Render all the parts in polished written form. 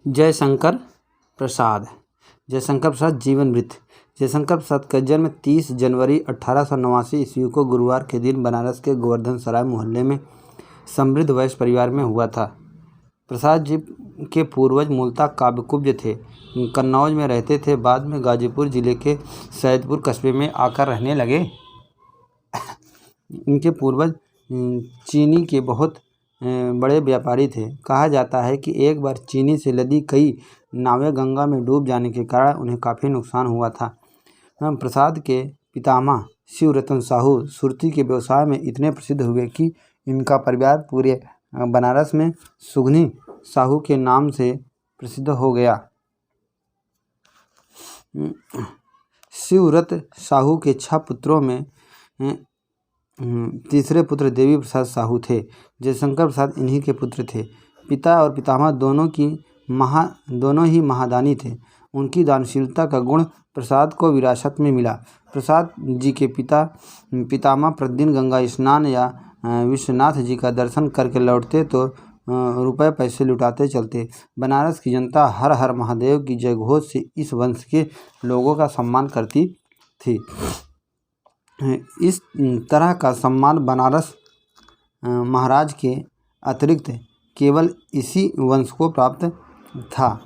जयशंकर प्रसाद। जयशंकर प्रसाद जीवन वृत्त। जयशंकर प्रसाद का जन्म 30 जनवरी 1889 ईस्वी को गुरुवार के दिन बनारस के गोवर्धन सराय मोहल्ले में समृद्ध वैश्य परिवार में हुआ था। प्रसाद जी के पूर्वज मूलतः काव्यकुब्ज थे, कन्नौज में रहते थे। बाद में गाजीपुर जिले के सैदपुर कस्बे में आकर रहने लगे। इनके पूर्वज चीनी के बहुत बड़े व्यापारी थे। कहा जाता है कि एक बार चीनी से लदी कई नावें गंगा में डूब जाने के कारण उन्हें काफ़ी नुकसान हुआ था। प्रसाद के पितामह शिवरतन साहू सुरती के व्यवसाय में इतने प्रसिद्ध हुए कि इनका परिवार पूरे बनारस में सुगनी साहू के नाम से प्रसिद्ध हो गया। शिवरत साहू के 6 पुत्रों में तीसरे पुत्र देवी प्रसाद साहू थे। जयशंकर प्रसाद इन्हीं के पुत्र थे। पिता और पितामह दोनों ही महादानी थे। उनकी दानशीलता का गुण प्रसाद को विरासत में मिला। प्रसाद जी के पितामह प्रतिदिन गंगा स्नान या विश्वनाथ जी का दर्शन करके लौटते तो रुपए पैसे लुटाते चलते। बनारस की जनता हर हर महादेव की जयघोष से इस वंश के लोगों का सम्मान करती थी। इस तरह का सम्मान बनारस महाराज के अतिरिक्त केवल इसी वंश को प्राप्त था।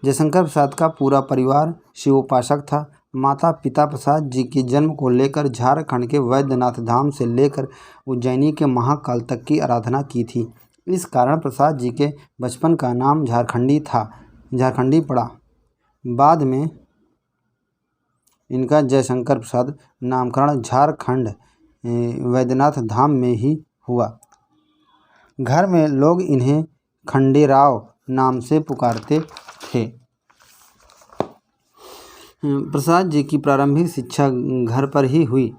जयशंकर प्रसाद का पूरा परिवार शिवोपासक था। माता पिता प्रसाद जी के जन्म को लेकर झारखंड के वैद्यनाथ धाम से लेकर उज्जैनी के महाकाल तक की आराधना की थी। इस कारण प्रसाद जी के बचपन का नाम झारखंडी पड़ा। बाद में इनका जयशंकर प्रसाद नामकरण झारखंड वैद्यनाथ धाम में ही हुआ। घर में लोग इन्हें खंडेराव नाम से पुकारते थे। प्रसाद जी की प्रारंभिक शिक्षा घर पर ही हुई।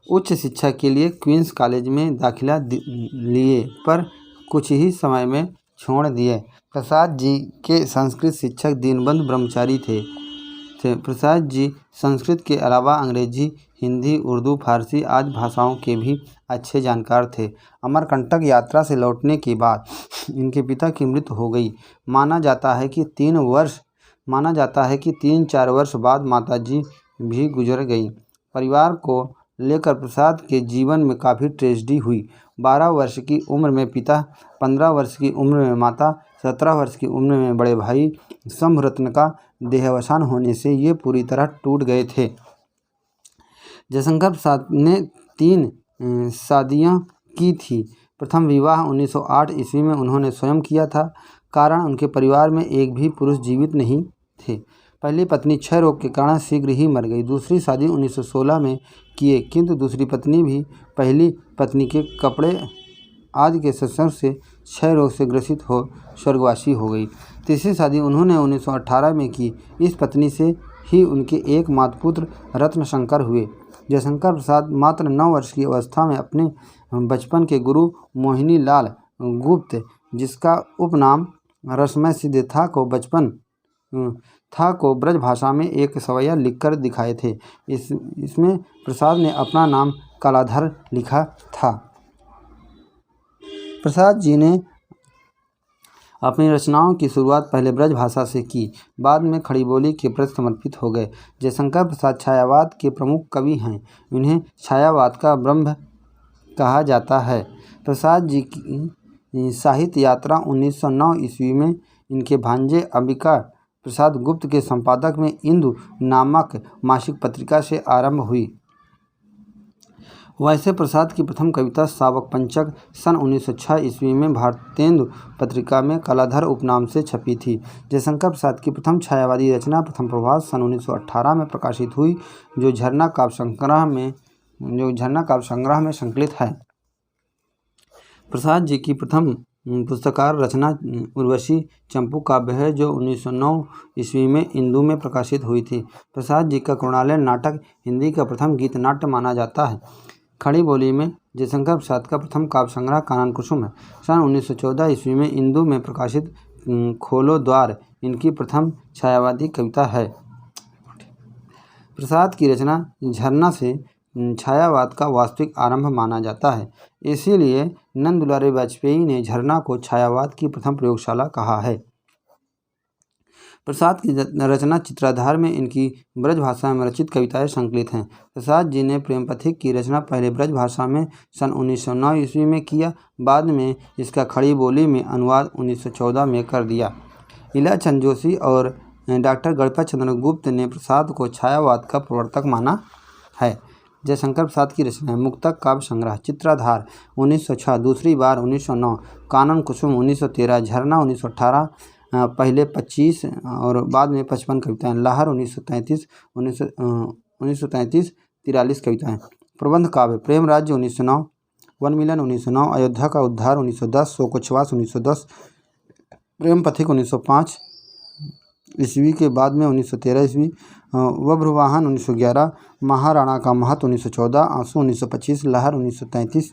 उच्च शिक्षा के लिए क्वींस कॉलेज में दाखिला लिए पर कुछ ही समय में छोड़ दिए। प्रसाद जी के संस्कृत शिक्षक दीनबंधु ब्रह्मचारी थे। प्रसाद जी संस्कृत के अलावा अंग्रेजी, हिंदी, उर्दू, फारसी आदि भाषाओं के भी अच्छे जानकार थे। अमरकंटक यात्रा से लौटने के बाद इनके पिता की मृत्यु हो गई। माना जाता है कि 3-4 वर्ष बाद माताजी भी गुजर गई। परिवार को लेकर प्रसाद के जीवन में काफ़ी ट्रेजेडी हुई। 12 वर्ष की उम्र में पिता, 15 वर्ष की उम्र में माता, 17 वर्ष की उम्र में बड़े भाई शंभुरत्न का देहावसान होने से ये पूरी तरह टूट गए थे। जयशंकर प्रसाद ने 3 शादियां की थी। प्रथम विवाह 1908 ईस्वी में उन्होंने स्वयं किया था। कारण उनके परिवार में एक भी पुरुष जीवित नहीं थे। पहली पत्नी क्षय रोग के कारण शीघ्र ही मर गई। दूसरी शादी 1916 में किए, किंतु दूसरी पत्नी भी पहली पत्नी के कपड़े आदि के संसर्ग से क्षय रोग से ग्रसित हो स्वर्गवासी हो गई। तीसरी शादी उन्होंने 1918 में की। इस पत्नी से ही उनके एकमात्र पुत्र रत्नशंकर हुए। जयशंकर प्रसाद मात्र 9 वर्ष की अवस्था में अपने बचपन के गुरु मोहिनी लाल गुप्त, जिसका उपनाम रसमय सिद्ध था, को ब्रज भाषा में एक सवैया लिखकर दिखाए थे। इसमें प्रसाद ने अपना नाम कलाधर लिखा था। प्रसाद जी ने अपनी रचनाओं की शुरुआत पहले ब्रज भाषा से की, बाद में खड़ी बोली के प्रति समर्पित हो गए। जयशंकर प्रसाद छायावाद के प्रमुख कवि हैं। इन्हें छायावाद का ब्रह्म कहा जाता है। प्रसाद जी की साहित्य यात्रा 1909 ईस्वी में इनके भांजे अंबिका प्रसाद गुप्त के संपादक में इंदु नामक मासिक पत्रिका से आरंभ हुई। वैसे प्रसाद की प्रथम कविता शावक पंचक सन 1906 ईस्वी में भारतेंदु पत्रिका में कलाधर उपनाम से छपी थी। जयशंकर प्रसाद की प्रथम छायावादी रचना प्रथम प्रभात सन 1918 में प्रकाशित हुई, जो झरना काव्य संग्रह में संकलित है। प्रसाद जी की प्रथम पुस्तकार रचना उर्वशी चंपू काव्य है, जो 1909 ईस्वी में इंदु में प्रकाशित हुई थी। प्रसाद जी का करुणालय नाटक हिंदी का प्रथम गीत नाट्य माना जाता है। खड़ी बोली में जयशंकर प्रसाद का प्रथम काव्य संग्रह कानन कुसुम है। सन 1914 ईस्वी में इंदु में प्रकाशित खोलो द्वार इनकी प्रथम छायावादी कविता है। प्रसाद की रचना झरना से छायावाद का वास्तविक आरंभ माना जाता है। इसीलिए नंद दुलारे वाजपेयी ने झरना को छायावाद की प्रथम प्रयोगशाला कहा है। प्रसाद की रचना चित्राधार में इनकी ब्रजभाषा में रचित कविताएं संकलित हैं। प्रसाद जी ने प्रेम पथिक की रचना पहले ब्रजभाषा में सन 1909 ईस्वी में किया, बाद में इसका खड़ी बोली में अनुवाद 1914 में कर दिया। इलाचंद जोशी और डॉक्टर गणपत चंद्र गुप्त ने प्रसाद को छायावाद का प्रवर्तक माना है। जयशंकर प्रसाद की रचना मुक्तक काव्य संग्रह चित्राधार 1906, दूसरी बार 1909, कानन कुसुम 1913, झरना 1918, पहले 25 और बाद में 55 कविताएं, लहर 1933, 43 कविताएं, प्रबंध काव्य प्रेम राज्य 1909, वन मिलन 1909, अयोध्या का उद्धार 1910, शोकोच्छ्वास 1910, प्रेम पथिक 1905 ईस्वी के बाद में 1913 ईस्वी, वभ्रुवाहन 1911, महाराणा का महत 1914, आंसू 1925, लहर 1933,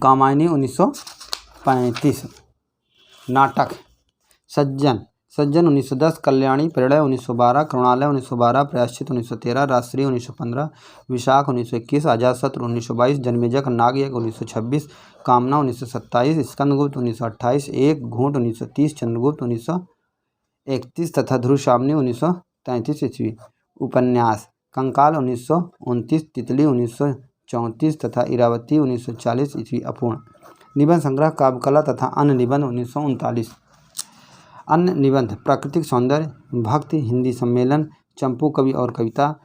कामायनी 1935। नाटक सज्जन 1910, कल्याणी प्रणय 1912, करुणालय 1912, प्रायश्चित 1913, राजश्री 1915, विशाख 1921, अजातशत्रु 1922, जन्मेजय नागयज्ञ 1926, कामना 1927, स्कंदगुप्त 1928, एक घूंट 1930, चंद्रगुप्त 1931 तथा ध्रुवशामनी 1933 ईस्वी। उपन्यास कंकाल 1929, तितली 1934 तथा इरावती 1940 ईस्वी अपूर्ण। निबंध संग्रह काव्यकला तथा अन्य निबंध 1939। अन्य निबंध प्राकृतिक सौंदर्य, भक्ति, हिंदी सम्मेलन, चंपू कवि और कविता,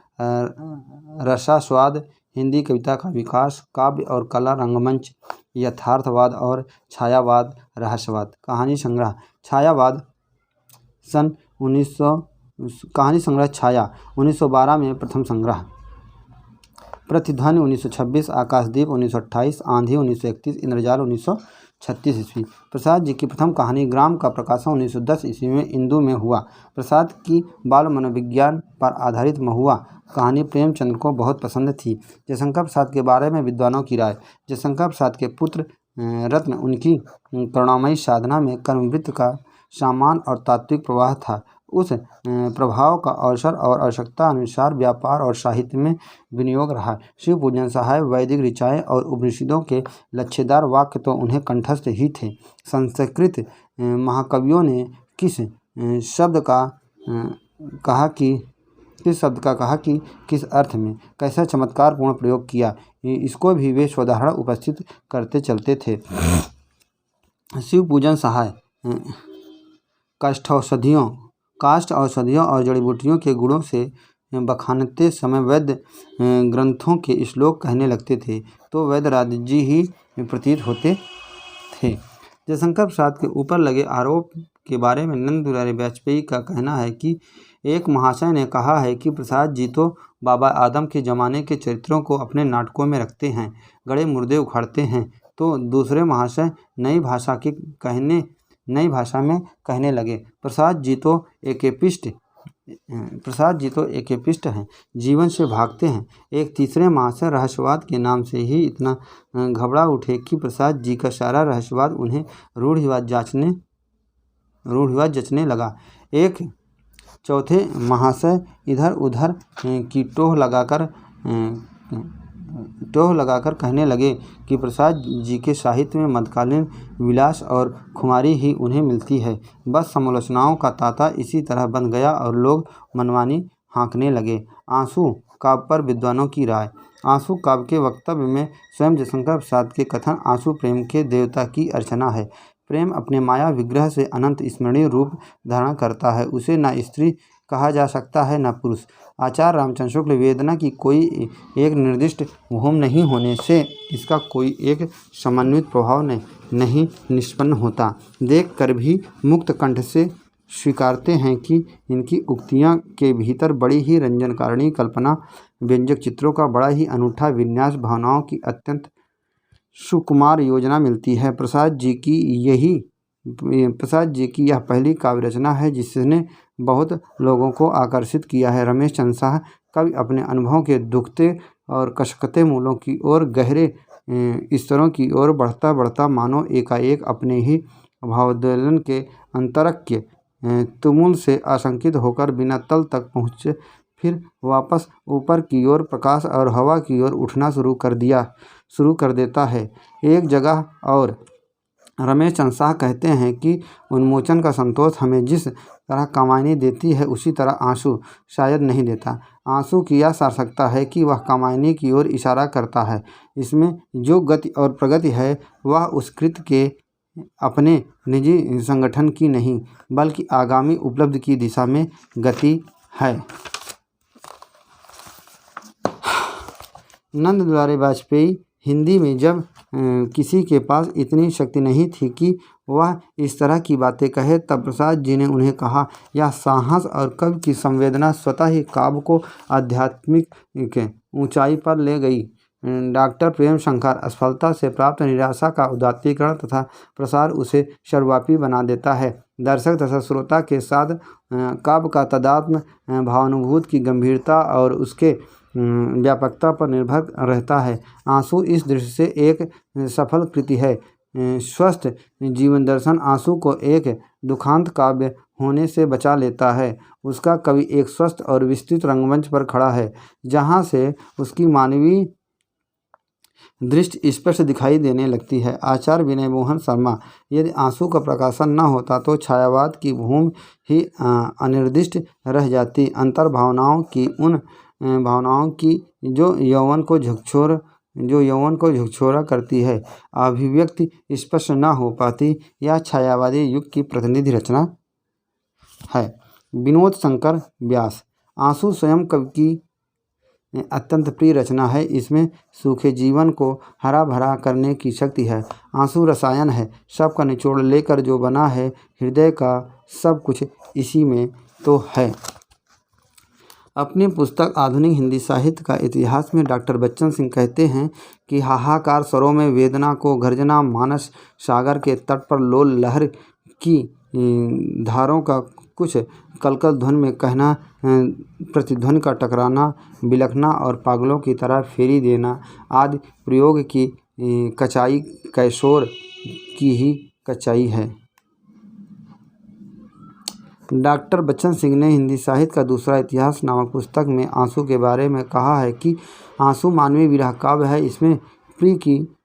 रसास्वाद, हिंदी कविता का विकास, काव्य और कला, रंगमंच, यथार्थवाद और छायावाद, रहस्यवाद। कहानी संग्रह छायावाद सन 1900, कहानी संग्रह छाया 1912 में प्रथम संग्रह, प्रतिध्वनि 1926, आकाशदीप 1928, आंधी 1931, इंद्रजाल 1936 ईस्वी। प्रसाद जी की प्रथम कहानी ग्राम का प्रकाशन 1910 ईस्वी में इंदू में हुआ। प्रसाद की बाल मनोविज्ञान पर आधारित महुआ कहानी प्रेमचंद को बहुत पसंद थी। जयशंकर प्रसाद के बारे में विद्वानों की राय। जयशंकर प्रसाद के पुत्र रत्न उनकी करुणामयी साधना में कर्मवृत्त का सामान और तात्विक प्रवाह था। उस प्रभाव का अवसर और आवश्यकता अनुसार व्यापार और साहित्य में विनियोग रहा। शिव पूजन सहाय, वैदिक ऋचाएँ और उपनिषदों के लच्छेदार वाक्य तो उन्हें कंठस्थ ही थे। संस्कृत महाकवियों ने किस शब्द का कहा कि किस अर्थ में कैसा चमत्कारपूर्ण प्रयोग किया, इसको भी वे स्वधारण उपस्थित करते चलते थे। शिव पूजन सहाय काष्ठ औषधियों और जड़ी बूटियों के गुणों से बखानते समय वैद्य ग्रंथों के श्लोक कहने लगते थे तो वैद्यराज जी ही प्रतीत होते थे। जयशंकर प्रसाद के ऊपर लगे आरोप के बारे में नंद दुलारे वाजपेयी का कहना है कि एक महाशय ने कहा है कि प्रसाद जी तो बाबा आदम के ज़माने के चरित्रों को अपने नाटकों में रखते हैं, गड़े मुर्दे उखाड़ते हैं। तो दूसरे महाशय नई भाषा में कहने लगे, प्रसाद जी तो एकेपिस्ट हैं, जीवन से भागते हैं। एक तीसरे महाशय रहस्यवाद के नाम से ही इतना घबरा उठे कि प्रसाद जी का सारा रहस्यवाद उन्हें रूढ़िवाद जचने लगा। एक चौथे महाशय इधर उधर की टोह लगाकर कहने लगे कि प्रसाद जी के साहित्य में मध्यकालीन विलास और खुमारी ही उन्हें मिलती है। बस समालोचनाओं का तांता इसी तरह बन गया और लोग मनमानी हाँकने लगे। आंसू काव्य पर विद्वानों की राय। आंसू काव्य के वक्तव्य में स्वयं जयशंकर प्रसाद के कथन आंसू प्रेम के देवता की अर्चना है। प्रेम अपने माया विग्रह से अनंत स्मरणीय रूप धारण करता है। उसे न स्त्री कहा जा सकता है न पुरुष। आचार्य रामचंद्र शुक्ल वेदना की कोई एक निर्दिष्ट भूमि नहीं होने से इसका कोई एक समन्वित प्रभाव नहीं निष्पन्न होता। देख कर भी मुक्त कंठ से स्वीकारते हैं कि इनकी उक्तियाँ के भीतर बड़ी ही रंजनकारिणी कल्पना व्यंजक चित्रों का बड़ा ही अनूठा विन्यास, भावनाओं की अत्यंत सुकुमार योजना मिलती है। प्रसाद जी की यह पहली काव्य रचना है जिसने बहुत लोगों को आकर्षित किया है। रमेश चंद्र शाह कवि अपने अनुभवों के दुखते और कशकते मूलों की ओर, गहरे स्तरों की ओर बढ़ता बढ़ता मानो एकाएक अपने ही भावोद्वेलन के अंतरक्य तुमुल से आशंकित होकर बिना तल तक फिर वापस ऊपर की ओर प्रकाश और हवा की ओर उठना शुरू कर देता है। एक जगह और रमेश चंद्र शाह कहते हैं कि उन्मोचन का संतोष हमें जिस तरह कामायनी देती है उसी तरह आंसू शायद नहीं देता। आंसू की यह सार्थकता है कि वह कामायनी की ओर इशारा करता है। इसमें जो गति और प्रगति है वह उस कृत्य के अपने निजी संगठन की नहीं बल्कि आगामी उपलब्धि की दिशा में गति है। नंद दुलारे वाजपेयी हिंदी में जब किसी के पास इतनी शक्ति नहीं थी कि वह इस तरह की बातें कहे, तब प्रसाद जी ने उन्हें कहा, यह साहस और कवि की संवेदना स्वतः ही काव्य को आध्यात्मिक ऊंचाई पर ले गई। डॉक्टर प्रेम शंकर असफलता से प्राप्त निराशा का उदात्तीकरण तथा प्रसार उसे सर्वव्यापी बना देता है। दर्शक तथा श्रोता के साथ काव्य का तादात्म्य भावानुभूति की गंभीरता और उसके व्यापकता पर निर्भर रहता है। आंसू इस दृष्टि से एक सफल कृति है। स्वस्थ जीवन दर्शन आंसू को एक दुखांत काव्य होने से बचा लेता है। उसका कवि एक स्वस्थ और विस्तृत रंगमंच पर खड़ा है, जहाँ से उसकी मानवीय दृष्टि स्पष्ट दिखाई देने लगती है। आचार्य विनय मोहन शर्मा, यदि आंसू का प्रकाशन न होता तो छायावाद की भूमि ही अनिर्दिष्ट रह जाती। अंतर भावनाओं की उन भावनाओं की जो यौवन को झकझोरा करती है, अभिव्यक्ति स्पष्ट न हो पाती, यह छायावादी युग की प्रतिनिधि रचना है। विनोद शंकर व्यास, आंसू स्वयं कवि की अत्यंत प्रिय रचना है। इसमें सूखे जीवन को हरा भरा करने की शक्ति है। आंसू रसायन है, सबका निचोड़ लेकर जो बना है, हृदय का सब कुछ इसी में तो है। अपनी पुस्तक आधुनिक हिंदी साहित्य का इतिहास में डॉक्टर बच्चन सिंह कहते हैं कि हाहाकार स्वरों में वेदना को गर्जना, मानस सागर के तट पर लोल लहर की धारों का कुछ कलकल ध्वनि में कहना, प्रतिध्वनि का टकराना, बिलखना और पागलों की तरह फेरी देना आदि प्रयोग की कचाई कैशोर की ही कचाई है। डॉक्टर बच्चन सिंह ने हिंदी साहित्य का दूसरा इतिहास नामक पुस्तक में आंसू के बारे में कहा है कि आंसू मानवीय विरह काव्य है। इसमें प्रिय की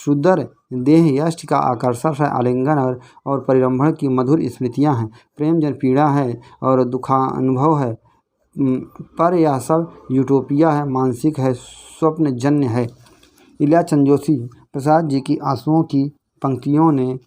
सुंदर देह यष्टि का आकर्षण है, आलिंगन और परिरंभण की मधुर स्मृतियां हैं, प्रेम जन पीड़ा है और दुखानुभव है, पर यह सब यूटोपिया है, मानसिक है, स्वप्न जन्य है। इल्या चंद्रजोशी प्रसाद जी की आंसुओं की पंक्तियों ने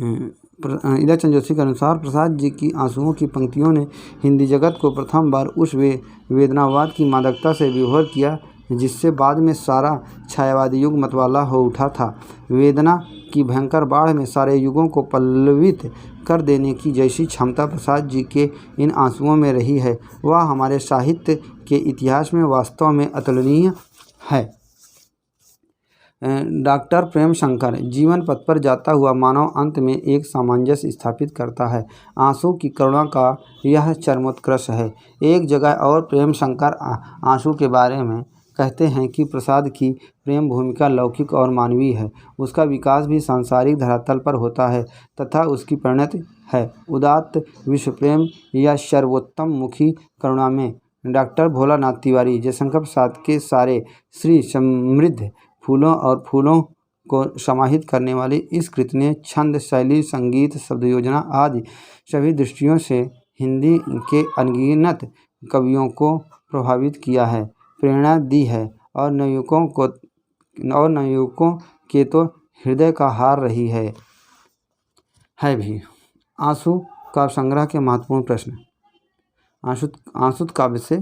इल्या चंद्रजोशी के अनुसार प्रसाद जी की आंसुओं की पंक्तियों ने हिंदी जगत को प्रथम बार उस वेदनावाद की मादकता से विभोर किया जिससे बाद में सारा छायावादी युग मतवाला हो उठा था। वेदना की भयंकर बाढ़ में सारे युगों को पल्लवित कर देने की जैसी क्षमता प्रसाद जी के इन आंसुओं में रही है, वह हमारे साहित्य के इतिहास में वास्तव में अतुलनीय है। डॉक्टर प्रेम शंकर, जीवन पथ पर जाता हुआ मानव अंत में एक सामंजस्य स्थापित करता है। आंसू की करुणा का यह चरमोत्कर्ष है। एक जगह और प्रेम शंकर आंसू के बारे में कहते हैं कि प्रसाद की प्रेम भूमिका लौकिक और मानवीय है। उसका विकास भी सांसारिक धरातल पर होता है तथा उसकी परिणति है उदात्त विश्व प्रेम या सर्वोत्तम मुखी करुणा में। डॉक्टर भोलानाथ तिवारी, जयशंकर प्रसाद के सारे श्री समृद्ध फूलों और फूलों को समाहित करने वाली इस कृति ने छंद, शैली, संगीत, शब्द योजना आदि सभी दृष्टियों से हिंदी के अनगिनत कवियों को प्रभावित किया है, प्रेरणा दी है और नवयुवकों के तो हृदय का हार रही है भी। आंसू काव्य संग्रह के महत्वपूर्ण प्रश्न। आंसू काव्य से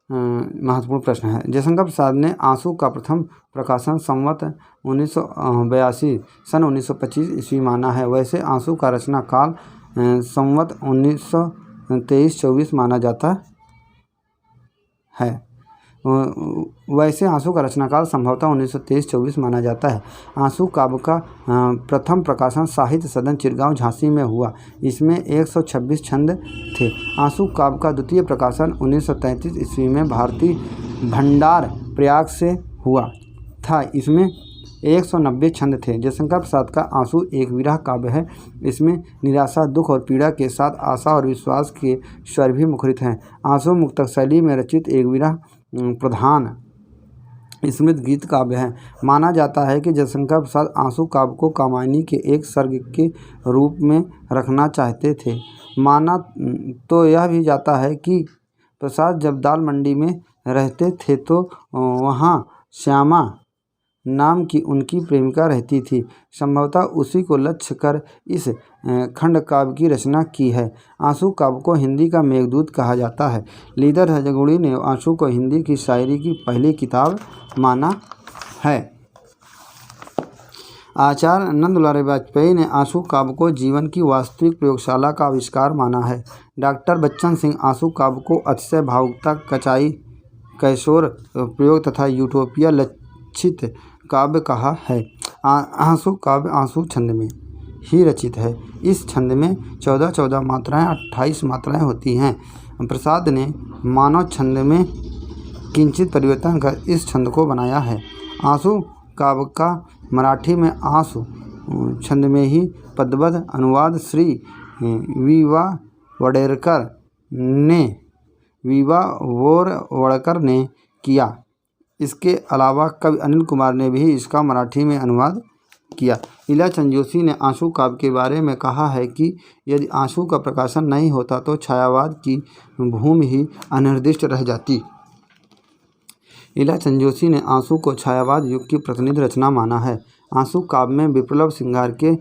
महत्वपूर्ण प्रश्न है। जयशंकर प्रसाद ने आंसू का प्रथम प्रकाशन संवत 1982 सन 1925 ईस्वी माना है। वैसे आंसू का रचना काल संवत 1923-24 माना जाता है। वैसे आंसू का रचनाकाल संभवतः 1923-24 माना जाता है। आंसू काव्य का प्रथम प्रकाशन साहित्य सदन चिरगांव झांसी में हुआ। इसमें 126 छंद थे। आंसू काव्य का द्वितीय प्रकाशन 1933 ईस्वी में भारतीय भंडार प्रयाग से हुआ था। इसमें 190 छंद थे। जयशंकर प्रसाद का आंसू एक विरह काव्य है। इसमें निराशा, दुख और पीड़ा के साथ आशा और विश्वास के स्वर भी मुखरित हैं। आंसू मुक्तक शैली में रचित एक विरह प्रधान स्मृत गीत काव्य है। माना जाता है कि जयशंकर प्रसाद आंसू काव्य को कामायनी के एक सर्ग के रूप में रखना चाहते थे। माना तो यह भी जाता है कि प्रसाद जब दाल मंडी में रहते थे तो वहाँ श्यामा नाम की उनकी प्रेमिका रहती थी। संभवतः उसी को लक्ष्य कर इस खंड काव्य की रचना की है। आंसू काव्य को हिंदी का मेघदूत कहा जाता है। लीधर हजगुड़ी ने आंसू को हिंदी की शायरी की पहली किताब माना है। आचार्य नंद दुलारी वाजपेयी ने आंसू काव्य को जीवन की वास्तविक प्रयोगशाला का आविष्कार माना है। डॉक्टर बच्चन सिंह आंसू काव्य को अतिशय भावुकता, कचाई, कैशोर प्रयोग तथा यूटोपिया लक्षित काव्य कहा है। आंसू काव्य आंसू छंद में ही रचित है। इस छंद में 14-14 मात्राएं, 28 मात्राएं होती हैं। प्रसाद ने मानव छंद में किंचित परिवर्तन कर इस छंद को बनाया है। आंसू काव्य का मराठी में आंसू छंद में ही पदबद्ध अनुवाद श्री वी.वा. वोरवड़कर ने किया। इसके अलावा कवि अनिल कुमार ने भी इसका मराठी में अनुवाद किया। लीलाचंद जोशी ने आंसू काव्य के बारे में कहा है कि यदि आंसू का प्रकाशन नहीं होता तो छायावाद की भूमि ही अनिर्दिष्ट रह जाती। लीलाचंद जोशी ने आंसू को छायावाद युग की प्रतिनिधि रचना माना है। आंसू काव्य में विप्लव श्रृंगार के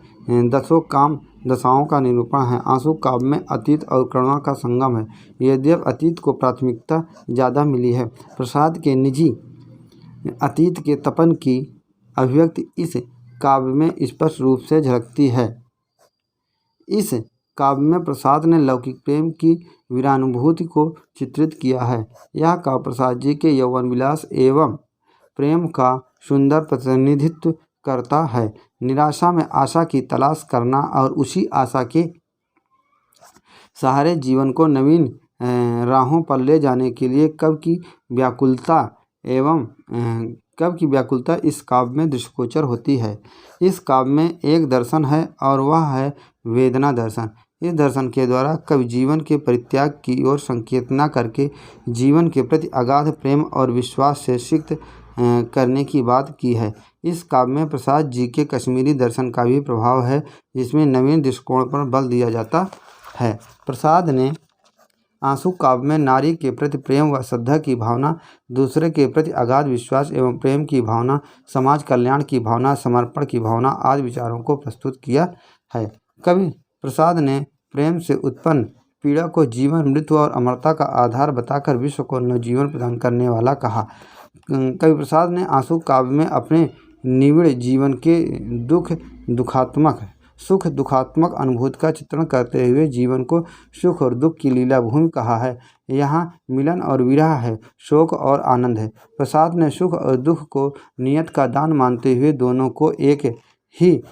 10 काम दशाओं का निरूपण है। आंसू काव्य में अतीत और करुणा का संगम है। यद्यपि अतीत को प्राथमिकता ज़्यादा मिली है, प्रसाद के निजी अतीत के तपन की अभिव्यक्ति इस काव्य में स्पष्ट रूप से झलकती है। इस काव्य में प्रसाद ने लौकिक प्रेम की वीरानुभूति को चित्रित किया है। यह काव्य प्रसाद जी के यौवन विलास एवं प्रेम का सुंदर प्रतिनिधित्व करता है। निराशा में आशा की तलाश करना और उसी आशा के सहारे जीवन को नवीन राहों पर ले जाने के लिए कवि की व्याकुलता इस काव्य में दृष्टिगोचर होती है। इस काव्य में एक दर्शन है और वह है वेदना दर्शन। इस दर्शन के द्वारा कवि जीवन के परित्याग की ओर संकेत न करके जीवन के प्रति अगाध प्रेम और विश्वास से सिक्त करने की बात की है। इस काव्य में प्रसाद जी के कश्मीरी दर्शन का भी प्रभाव है, जिसमें नवीन दृष्टिकोण पर बल दिया जाता है। प्रसाद ने आंसू काव्य में नारी के प्रति प्रेम व श्रद्धा की भावना, दूसरे के प्रति अगाध विश्वास एवं प्रेम की भावना, समाज कल्याण की भावना, समर्पण की भावना आदि विचारों को प्रस्तुत किया है। कवि प्रसाद ने प्रेम से उत्पन्न पीड़ा को जीवन, मृत्यु और अमरता का आधार बताकर विश्व को नवजीवन प्रदान करने वाला कहा। कवि प्रसाद ने आंसू काव्य में अपने निविड़ जीवन के सुख दुखात्मक अनुभूति का चित्रण करते हुए जीवन को सुख और दुख की लीला भूमि कहा है। यहाँ मिलन और विरह है, शोक और आनंद है। प्रसाद ने सुख और दुख को नियत का दान मानते हुए दोनों को एक ही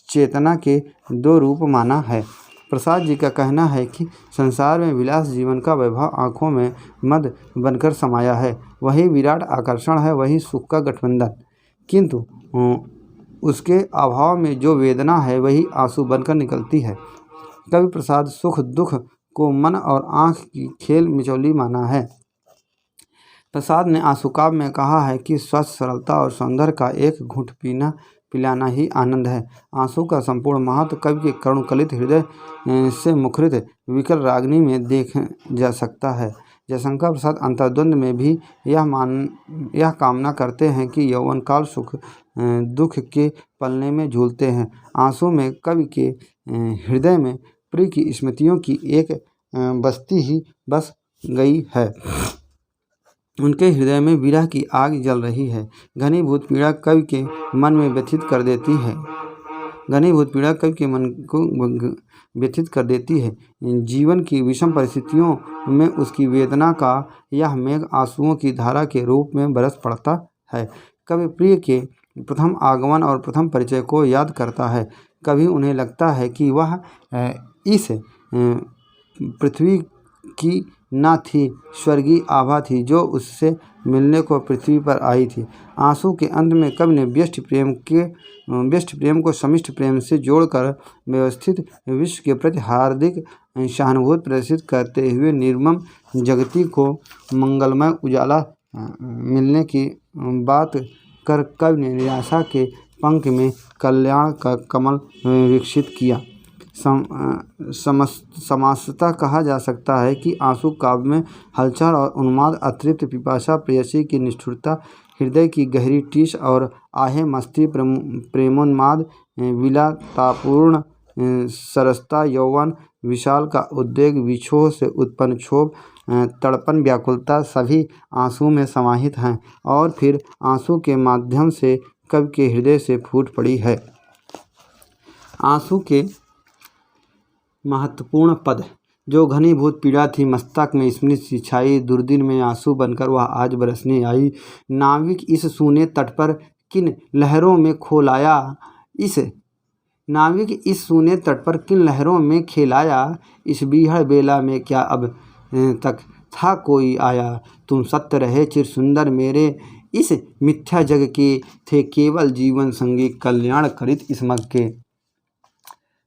चेतना के 2 रूप माना है। प्रसाद जी का कहना है कि संसार में विलास जीवन का वैभव आँखों में मद बनकर समाया है। वही विराट आकर्षण है, वही सुख का गठबंधन, किंतु उसके अभाव में जो वेदना है वही आंसू बनकर निकलती है। कवि प्रसाद सुख दुख को मन और आँख की खेल मिचौली माना है। प्रसाद ने आंसू काव्य में कहा है कि स्वच्छ सरलता और सौंदर्य का एक घूंट पिलाना ही आनंद है। आंसू का संपूर्ण महत्व कवि के करुणकलित हृदय से मुखरित विकल रागनी में देख जा सकता है। जयशंकर प्रसाद अंतर्द्वंद में भी यह कामना करते हैं कि यौवन काल सुख दुख के पलने में झूलते हैं। आंसू में कवि के हृदय में प्रिय की स्मृतियों की एक बस्ती ही बस गई है। उनके हृदय में विरह की आग जल रही है। घनीभूत पीड़ा कवि के मन में व्यथित कर देती है। व्यथित कर देती है। जीवन की विषम परिस्थितियों में उसकी वेदना का यह मेघ आंसुओं की धारा के रूप में बरस पड़ता है। कवि प्रिय के प्रथम आगमन और प्रथम परिचय को याद करता है। कभी उन्हें लगता है कि वह इस पृथ्वी की न थी, स्वर्गीय आभा थी जो उससे मिलने को पृथ्वी पर आई थी। आंसू के अंत में कवि ने व्यष्टि प्रेम को समिष्ट प्रेम से जोड़कर व्यवस्थित विश्व के प्रति हार्दिक सहानुभूति प्रदर्शित करते हुए निर्मम जगती को मंगलमय उजाला मिलने की बात कर कवि ने निराशा के पंख में कल्याण का कमल विकसित किया। समासतः कहा जा सकता है कि आंसू काव्य में हलचल और उन्माद, अतृप्त पिपासा, प्रेयसी की निष्ठुरता, हृदय की गहरी टीस और आहे मस्ती, प्रेमोन्माद, विलातापूर्ण सरसता, यौवन, विशाल का उद्वेग, विछोह से उत्पन्न क्षोभ, तड़पन, व्याकुलता सभी आंसू में समाहित हैं और फिर आंसू के माध्यम से कवि के हृदय से फूट पड़ी है। आंसू के महत्वपूर्ण पद। जो घनीभूत पीड़ा थी मस्तक में स्मृति सी छाई, दुर्दिन में आंसू बनकर वह आज बरसने आई। नाविक इस सूने तट पर किन लहरों में खोलाया, नाविक इस सूने तट पर किन लहरों में खेलाया, इस बीहड़ बेला में क्या अब तक था कोई आया। तुम सत्य रहे चिर सुंदर मेरे इस मिथ्या जग के, थे केवल जीवन संगी कल्याण करित इस मग के।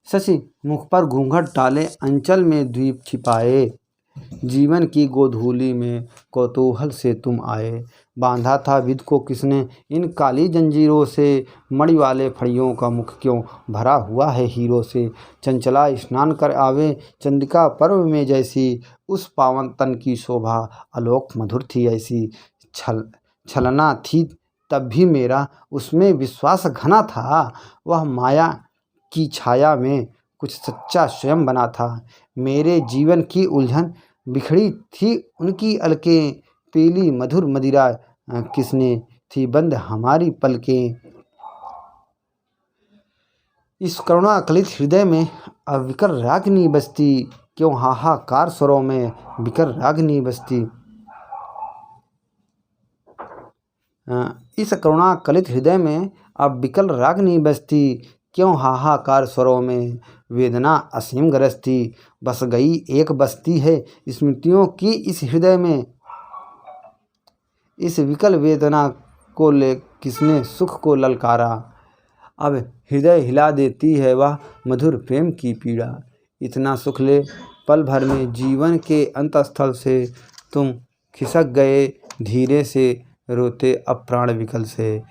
शशि मुख पर घूंघट डाले अंचल में द्वीप छिपाए, जीवन की गोधूली में कौतूहल से तुम आए। बांधा था विध को किसने इन काली जंजीरों से, मणि वाले फड़ियों का मुख क्यों भरा हुआ है हीरों से। चंचला स्नान कर आवे चंद्रिका पर्व में जैसी, उस पावन तन की शोभा आलोक मधुर थी ऐसी। छलना थी तब भी मेरा उसमें विश्वास घना था, वह माया की छाया में कुछ सच्चा स्वयं बना था। मेरे जीवन की उलझन बिखड़ी थी उनकी अलकें, पीली मधुर मदिरा किसने थी बंद हमारी पलकें। इस करुणा कलित हृदय में अविकल रागिनी बसती, क्यों हाहाकार स्वरों में बिकर रागिनी बसती। इस करुणा कलित हृदय में अब विकल रागिनी बसती, क्यों हाहाकार स्वरों में वेदना असीम गरजती। बस गई एक बस्ती है स्मृतियों की इस हृदय में, इस विकल वेदना को ले किसने सुख को ललकारा। अब हृदय हिला देती है वह मधुर प्रेम की पीड़ा, इतना सुख ले पल भर में जीवन के अंतस्थल से। तुम खिसक गए धीरे से रोते अब प्राण विकल से।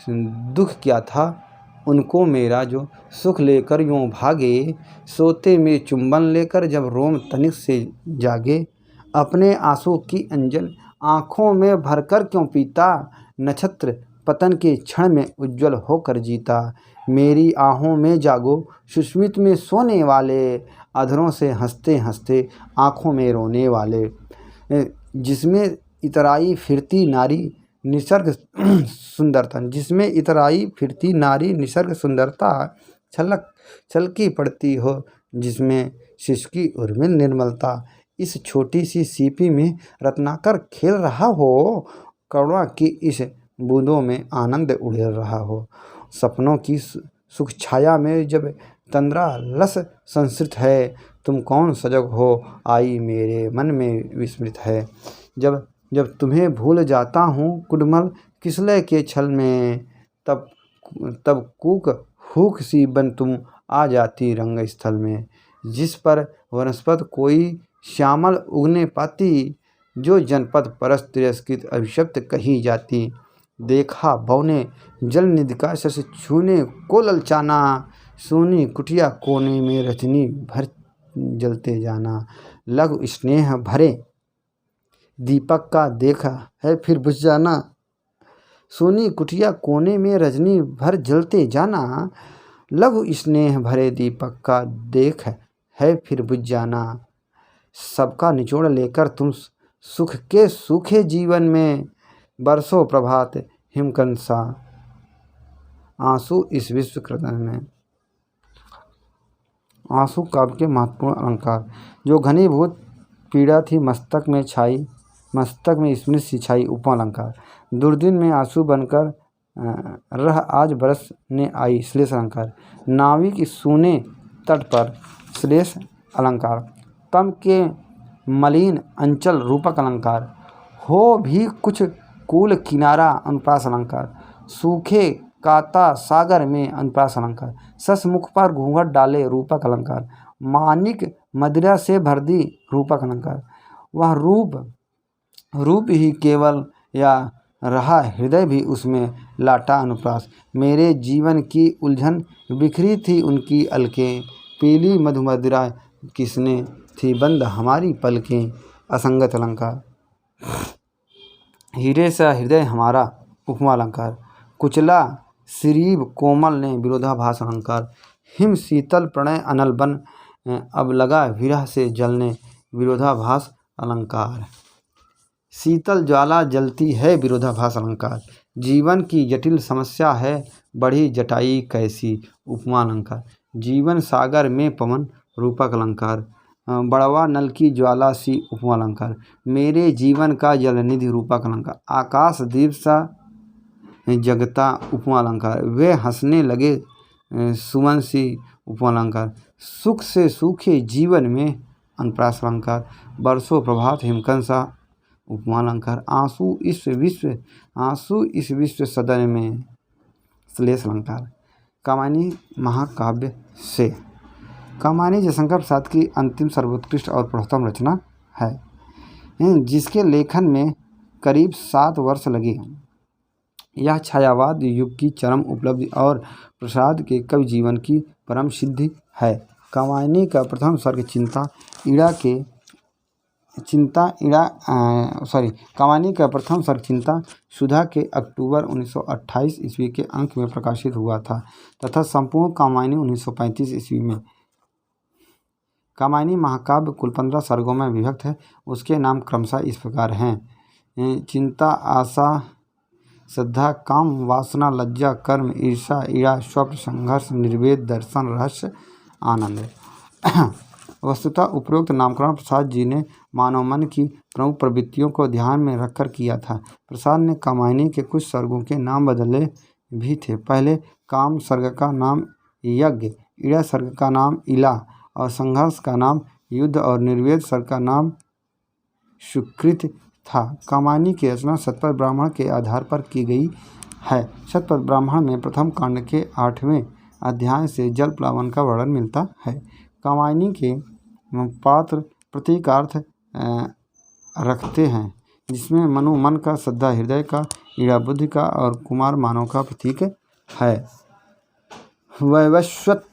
दुख क्या था उनको मेरा जो सुख लेकर यूँ भागे, सोते में चुंबन लेकर जब रोम तनिक से जागे। अपने आंसू की अंजन आँखों में भरकर क्यों पीता, नक्षत्र पतन के क्षण में उज्जवल होकर जीता। मेरी आहों में जागो सुस्मित में सोने वाले, अधरों से हंसते हंसते आँखों में रोने वाले। जिसमें इतराई फिरती नारी निसर्ग सुंदरता, जिसमें इतराई फिरती नारी निसर्ग सुंदरता, छलकी पड़ती हो जिसमें सिसकी उर्मिल निर्मलता। इस छोटी सी सीपी में रत्नाकर खेल रहा हो, करुणा की इस बूंदों में आनंद उड़ेल रहा हो। सपनों की सुख छाया में जब तंद्रा लस संस्कृत है, तुम कौन सजग हो आई मेरे मन में विस्मृत है। जब तुम्हें भूल जाता हूँ कुडमल किसलय के छल में, तब कूक हुक सी बन तुम आ जाती रंग स्थल में। जिस पर वनस्पत कोई श्यामल उगने पाती, जो जनपद परस तिरस्कृत अभिशप्त कही जाती। देखा बौने जल निधि का शश छूने को ललचाना, सोनी कुटिया कोने में रजनी भर जलते जाना। लघु स्नेह भरे दीपक का देखा है फिर बुझ जाना, सोनी कुटिया कोने में रजनी भर जलते जाना। लघु स्नेह भरे दीपक का देख है फिर बुझ जाना। सबका निचोड़ लेकर तुम सुख के सूखे जीवन में, बरसों प्रभात हिमकंसा आंसू इस विश्व कृतन में। आंसू काव्य के महत्वपूर्ण अलंकार। जो घनीभूत पीड़ा थी मस्तक में स्मृति सी छाई। उपमालंकार। दुर्दिन में आंसू बनकर रह आज बरसने आई। श्लेष अलंकार। नाविक सूने तट पर। श्लेष अलंकार। तम के मलिन अंचल रूपक अलंकार। हो भी कुछ कूल किनारा अनुप्रास अलंकार। सूखे काता सागर में अनुप्रास अलंकार। सस मुख पर घूंघट डाले रूपक अलंकार। मानिक मदिरा से भर दी रूपक अलंकार। वह रूप ही केवल या रहा हृदय भी उसमें लाटा अनुप्रास। मेरे जीवन की उलझन बिखरी थी उनकी अलकें। पीली मधुमदिरा किसने थी बंद हमारी पलकें। असंगत अलंकार। हीरे सा हृदय हमारा उपमा अलंकार। कुचला श्रीब कोमल ने विरोधाभास अलंकार। हिम शीतल प्रणय अनल बन अब लगा विरह से जलने विरोधाभास अलंकार। शीतल ज्वाला जलती है विरोधाभास अलंकार। जीवन की जटिल समस्या है बढ़ी जटाई कैसी उपमा अलंकार। जीवन सागर में पवन रूपक अलंकार। बड़वा नल की ज्वाला सी उपमा अलंकार। मेरे जीवन का जलनिधि रूपक अलंकार। आकाश दीप सा जगता उपमा अलंकार। वे हंसने लगे सुमन सी उपमा अलंकार। सुख से सूखे जीवन में अनुप्रास अलंकार। बरसों प्रभात हिमकन सा उपमा अलंकार। आंसू इस विश्व सदन में श्लेष अलंकार। कामायनी महाकाव्य से। कामायनी जयशंकर प्रसाद की अंतिम सर्वोत्कृष्ट और प्रथम रचना है जिसके लेखन में करीब 7 वर्ष लगे। यह छायावाद युग की चरम उपलब्धि और प्रसाद के कवि जीवन की परम सिद्धि है। कामायनी का प्रथम सर्ग कामायनी का प्रथम सर्ग चिंता सुधा के अक्टूबर 1928 ईस्वी के अंक में प्रकाशित हुआ था तथा संपूर्ण कामायनी 1935 ईस्वी में। कामायनी महाकाव्य कुल 15 सर्गों में विभक्त है। उसके नाम क्रमशः इस प्रकार हैं। चिंता, आशा, श्रद्धा, काम, वासना, लज्जा, कर्म, ईर्षा, ईड़ा, स्वप्न, संघर्ष, निर्वेद, दर्शन, रहस्य, आनंद। वस्तुतः उपरोक्त नामकरण प्रसाद जी ने मानव मन की प्रमुख प्रवृत्तियों को ध्यान में रखकर किया था। प्रसाद ने कामायनी के कुछ सर्गों के नाम बदले भी थे। पहले काम सर्ग का नाम यज्ञ, ईड़ा सर्ग का नाम इला और संघर्ष का नाम युद्ध और निर्वेद सर्ग का नाम सुकृत था। कामायनी की रचना शतपथ ब्राह्मण के आधार पर की गई है। शतपथ ब्राह्मण में प्रथम कांड के 8वें अध्याय से जल प्लावन का वर्णन मिलता है। कामायनी के पात्र प्रतीकार्थ रखते हैं जिसमें मनु मन का, श्रद्धा हृदय का, ईड़ा बुद्धि का और कुमार मानव का प्रतीक है। वैवस्वत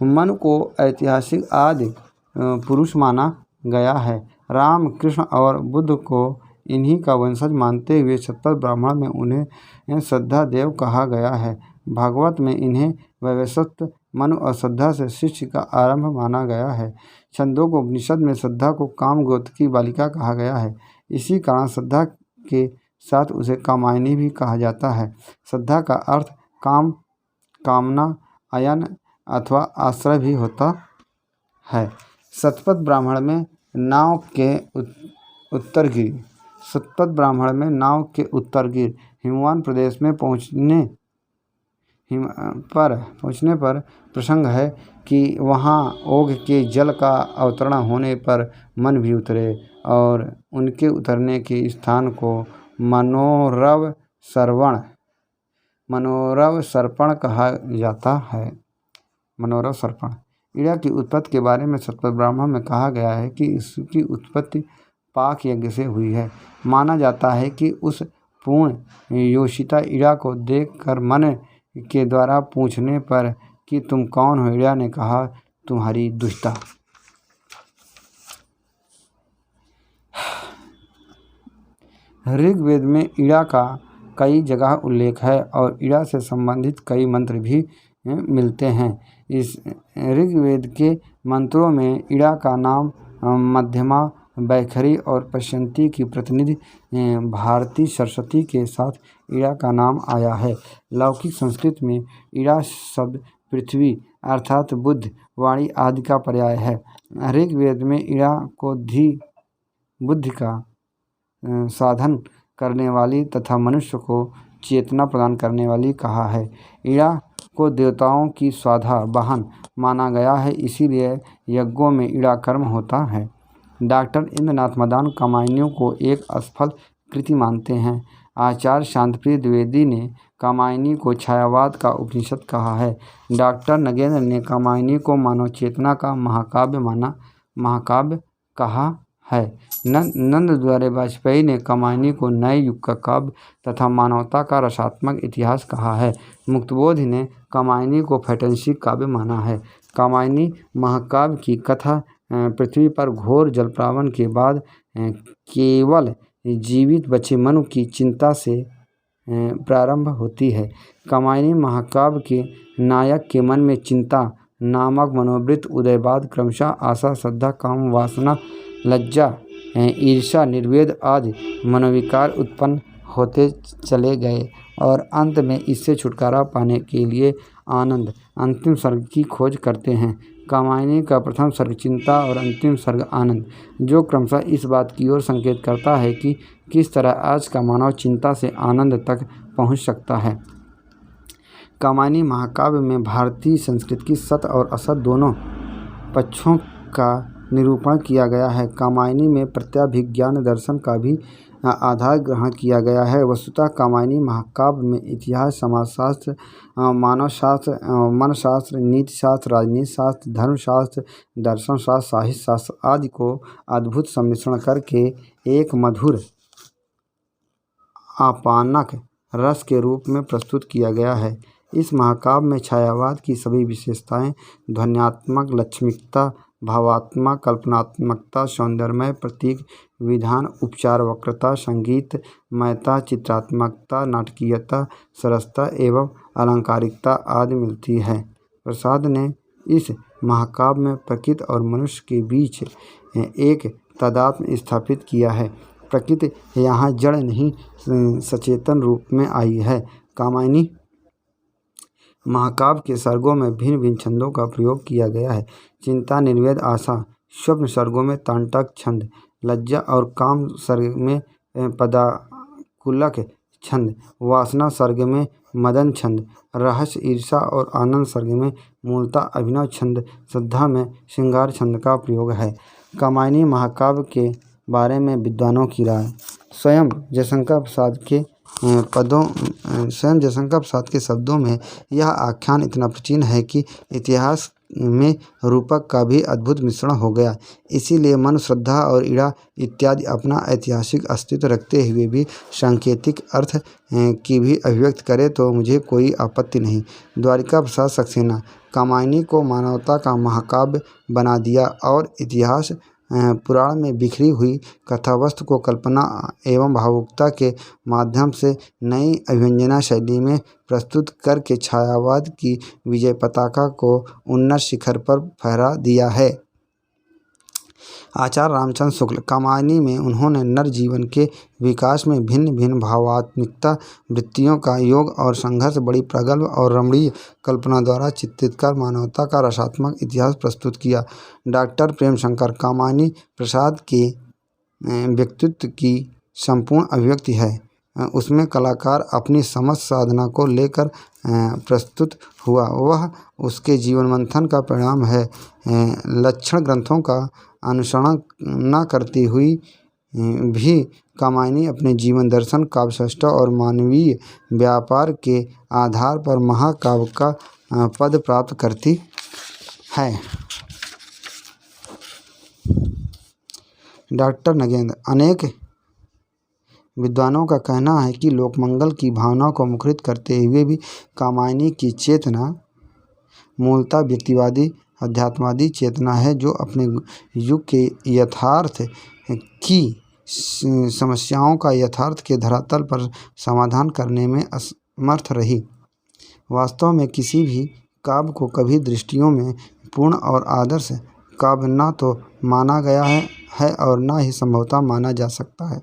मनु को ऐतिहासिक आदि पुरुष माना गया है। राम, कृष्ण और बुद्ध को इन्हीं का वंशज मानते हुए शतपथ ब्राह्मण में उन्हें श्रद्धा देव कहा गया है। भागवत में इन्हें वैवस्वत मनु और श्रद्धा से शिष्य का आरंभ माना गया है। छंदों उपनिषद में श्रद्धा को काम गोत्र की बालिका कहा गया है। इसी कारण श्रद्धा के साथ उसे कामायनी भी कहा जाता है। श्रद्धा का अर्थ काम, कामना, अयन अथवा आश्रय भी होता है। शतपथ ब्राह्मण में नाव के उत्तरगिर हिमवान प्रदेश में पहुँचने पर प्रसंग है कि वहाँ ओघ के जल का अवतरण होने पर मन भी उतरे और उनके उतरने के स्थान को मनोरव सर्पण कहा जाता है। मनोरव सर्पण। ईड़ा की उत्पत्ति के बारे में शतपथ ब्राह्मण में कहा गया है कि इसकी उत्पत्ति पाक यज्ञ से हुई है। माना जाता है कि उस पूर्ण योषिता ईड़ा को देखकर मन के द्वारा पूछने पर कि तुम कौन हो, ईड़ा ने कहा तुम्हारी दुष्टता। ऋग्वेद में ईड़ा का कई जगह उल्लेख है और ईड़ा से संबंधित कई मंत्र भी मिलते हैं। इस ऋग्वेद के मंत्रों में ईड़ा का नाम मध्यमा, बैखरी और पश्यंती की प्रतिनिधि भारती सरस्वती के साथ ईड़ा का नाम आया है। लौकिक संस्कृत में ईड़ा शब्द पृथ्वी अर्थात बुद्ध, वाणी आदि का पर्याय है। ऋग्वेद में ईड़ा को बुद्धि का साधन करने वाली तथा मनुष्य को चेतना प्रदान करने वाली कहा है। ईड़ा को देवताओं की स्वाधा वाहन माना गया है, इसीलिए यज्ञों में इड़ा कर्म होता है। डॉक्टर इंद्रनाथ मदान कामायनियों को एक असफल कृति मानते हैं। आचार्य शांतिप्रिय द्विवेदी ने कामायनी को छायावाद का उपनिषद कहा है। डॉक्टर नगेंद्र ने कामायनी को मानव चेतना का महाकाव्य कहा है। नंद दुलारे वाजपेयी ने कामायनी को नए युग का काव्य तथा मानवता का रसात्मक इतिहास कहा है। मुक्तबोध ने कामायनी को फैंटेसी काव्य माना है। कामायनी महाकाव्य की कथा पृथ्वी पर घोर जलप्लावन के बाद केवल जीवित बचे मनु की चिंता से प्रारंभ होती है। कामायनी महाकाव्य के नायक के मन में चिंता नामक मनोवृत्त उदयवाद क्रमशः आशा, श्रद्धा, काम, वासना, लज्जा, ईर्ष्या, निर्वेद आदि मनोविकार उत्पन्न होते चले गए और अंत में इससे छुटकारा पाने के लिए आनंद अंतिम सर्ग की खोज करते हैं। कामायनी का प्रथम सर्ग चिंता और अंतिम सर्ग आनंद, जो क्रमशः इस बात की ओर संकेत करता है कि किस तरह आज का मानव चिंता से आनंद तक पहुंच सकता है। कामायनी महाकाव्य में भारतीय संस्कृति की सत और असत दोनों पक्षों का निरूपण किया गया है। कामायनी में प्रत्याभिज्ञान दर्शन का भी आधार ग्रहण किया गया है। वस्तुतः कामायनी महाकाव्य में इतिहास, समाजशास्त्र, मानवशास्त्र, मनशास्त्र, नीतिशास्त्र, राजनीति शास्त्र, धर्मशास्त्र, दर्शन शास्त्र, साहित्य शास्त्र आदि को अद्भुत सम्मिश्रण करके एक मधुर आपानक रस के रूप में प्रस्तुत किया गया है। इस महाकाव्य में छायावाद की सभी विशेषताएं ध्वन्यात्मक लक्ष्मिकता, भावात्मक कल्पनात्मकता, सौंदर्यमय प्रतीक विधान, उपचार वक्रता, संगीतमयता, चित्रात्मकता, नाटकीयता, सरसता एवं अलंकारिकता आदि मिलती है। प्रसाद ने इस महाकाव्य में प्रकृति और मनुष्य के बीच एक तादात्म्य स्थापित किया है। प्रकृति यहाँ जड़ नहीं सचेतन रूप में आई है। कामायनी महाकाव्य के सर्गों में भिन्न भिन्न छंदों का प्रयोग किया गया है। चिंता, निर्वेद, आशा, स्वप्न सर्गों में तांडक छंद, लज्जा और काम सर्ग में पदाकुलक छंद, वासना सर्ग में मदन छंद, रहस्य, ईर्षा और आनंद सर्ग में मूलतः अभिनव छंद, श्रद्धा में श्रृंगार छंद का प्रयोग है। कामायनी महाकाव्य के बारे में विद्वानों की राय। स्वयं जयशंकर प्रसाद के शब्दों में यह आख्यान इतना प्राचीन है कि इतिहास में रूपक का भी अद्भुत मिश्रण हो गया। इसीलिए मन, श्रद्धा और ईड़ा इत्यादि अपना ऐतिहासिक अस्तित्व रखते हुए भी सांकेतिक अर्थ की भी अभिव्यक्त करे तो मुझे कोई आपत्ति नहीं। द्वारिका प्रसाद सक्सेना कामायनी को मानवता का महाकाव्य बना दिया और इतिहास पुराण में बिखरी हुई कथावस्तु को कल्पना एवं भावुकता के माध्यम से नई अभिव्यंजना शैली में प्रस्तुत करके छायावाद की विजय पताका को उन्नत शिखर पर फहरा दिया है। आचार्य रामचंद्र शुक्ल कामायनी में उन्होंने नर जीवन के विकास में भिन्न भिन्न भावात्मिकता वृत्तियों का योग और संघर्ष बड़ी प्रगल्भ और रमणीय कल्पना द्वारा चित्रित कर मानवता का रसात्मक इतिहास प्रस्तुत किया। डॉक्टर प्रेमशंकर कामायनी प्रसाद के व्यक्तित्व की संपूर्ण अभिव्यक्ति है। उसमें कलाकार अपनी समझ साधना को लेकर प्रस्तुत हुआ, वह उसके जीवन मंथन का परिणाम है। लक्षण ग्रंथों का अनुसरण न करती हुई भी कामायनी अपने जीवन दर्शन, काव्यचेष्टा और मानवीय व्यापार के आधार पर महाकाव्य का पद प्राप्त करती है। डॉक्टर नगेंद्र अनेक विद्वानों का कहना है कि लोकमंगल की भावना को मुखरित करते हुए भी कामायनी की चेतना मूलतः व्यक्तिवादी अध्यात्मवादी चेतना है, जो अपने युग के यथार्थ की समस्याओं का यथार्थ के धरातल पर समाधान करने में असमर्थ रही। वास्तव में किसी भी काव्य को कभी दृष्टियों में पूर्ण और आदर्श काव्य न तो माना गया है और न ही संभवतः माना जा सकता है।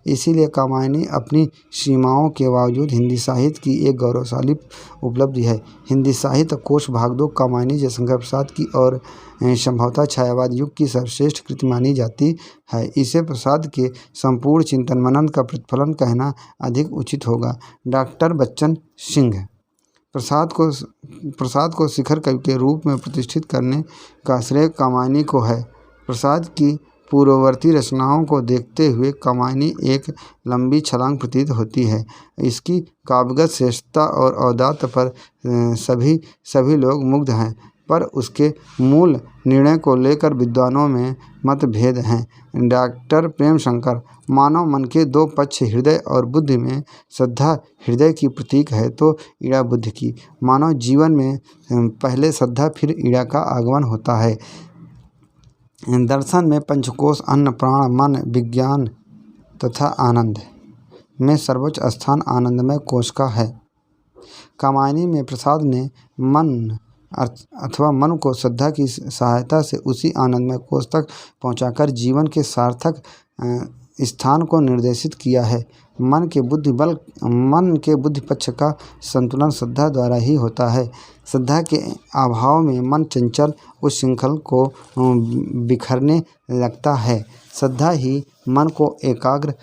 इसीलिए कामायनी अपनी सीमाओं के बावजूद हिंदी साहित्य की एक गौरवशाली उपलब्धि है। हिंदी साहित्य कोश भाग 2 कामायनी जयशंकर प्रसाद की और संभवतः छायावाद युग की सर्वश्रेष्ठ कृति मानी जाती है। इसे प्रसाद के संपूर्ण चिंतन मनन का प्रतिफलन कहना अधिक उचित होगा। डॉक्टर बच्चन सिंह प्रसाद को शिखर कवि के रूप में प्रतिष्ठित करने का श्रेय कामायनी को है। प्रसाद की पूर्ववर्ती रचनाओं को देखते हुए कामायनी एक लंबी छलांग प्रतीत होती है। इसकी काव्यगत श्रेष्ठता और औदात्य पर सभी लोग मुग्ध हैं, पर उसके मूल निर्णय को लेकर विद्वानों में मतभेद हैं। डॉक्टर प्रेमशंकर, मानव मन के दो पक्ष हृदय और बुद्धि में श्रद्धा हृदय की प्रतीक है तो ईड़ा बुद्धि की। मानव जीवन में पहले श्रद्धा फिर ईड़ा का आगमन होता है। दर्शन में पंचकोश अन्न प्राण मन विज्ञान तथा आनंद में सर्वोच्च स्थान आनंदमय कोश का है। कामायनी में प्रसाद ने मन अथवा मन को श्रद्धा की सहायता से उसी आनंदमय कोश तक पहुंचाकर जीवन के सार्थक स्थान को निर्देशित किया है। मन के बुद्धि पक्ष का संतुलन श्रद्धा द्वारा ही होता है। श्रद्धा के अभाव में मन चंचल उच्छृंखल को बिखरने लगता है। श्रद्धा ही मन को एकाग्र